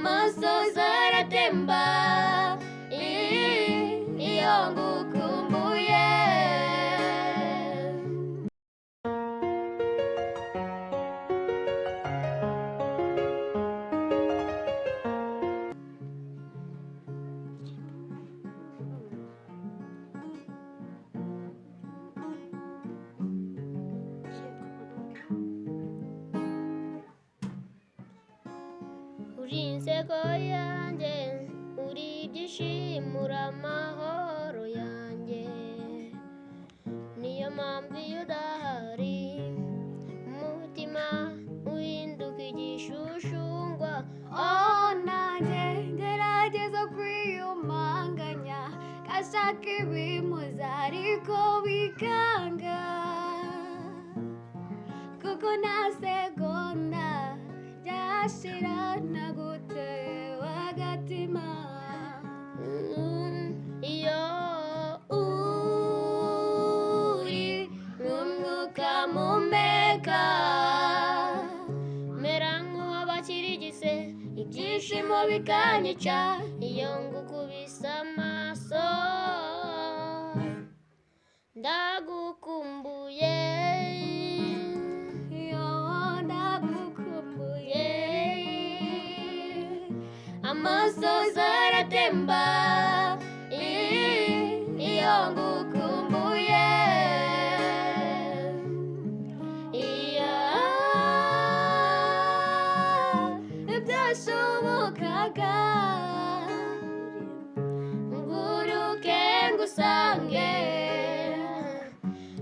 amasozi aratemba iyo ngukumbuye. Uri inseko yanjye, uri ibyishimo, uri amahoro yanjye, niyo mpamvu iyo udahari umutima uhinduka igishushungwa. Nanjye ngerageza kwiyumanganya, gashaka ibimuza ariko bikanga, kuko nta segonda ryashira nagutewe agatima. Iyo uri nk'umwuka mpumeka, mera nk'uwabakirigise, ibyishimo bikanyica iyo ngukubise amaso. Ndagukumbuye, ndagukumbuye, amasozi aratemba iyo ngukumbuye. Iyo ibyashobokaga nguruke ngusange,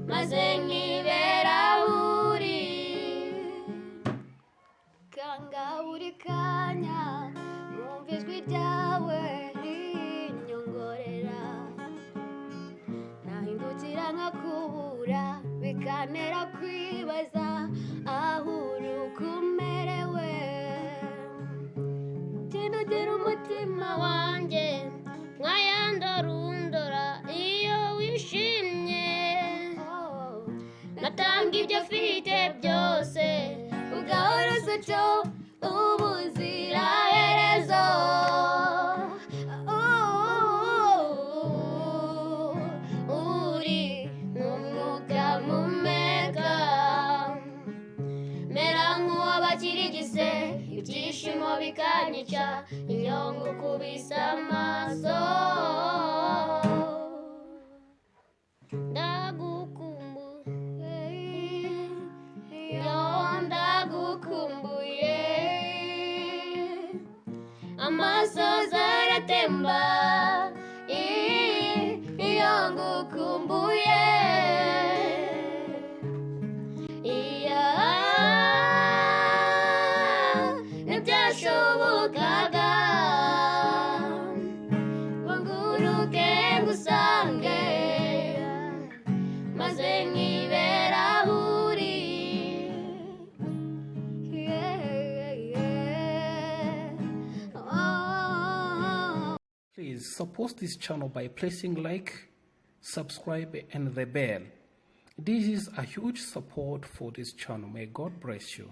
maze nkibera aho uri. kanga buri kanya numva ijwi ryawe rinyongorera, nahindukira nkakubura bikantera kwibaza aho uri uko umerewe. Tinogera umutima wanjye nkayandorundora iyo wishimye, natanga ibyo afite byose ugahora usutyo ubuziraherezo. uri nk'umwuka mpumeka, mera nk'uwabakirigise, ibyishimo bikanyica iyo ngukubise amaso. Ndagukumbuye, ndagukumbuye, amasozi aratemba iyo ngukumbuye. Iyo ibyashobokaga ngo nguruke ngusange, maze nkibera aho uri. Please support this channel by pressing like, subscribe and the bell. This is a huge support for this channel. May God bless you.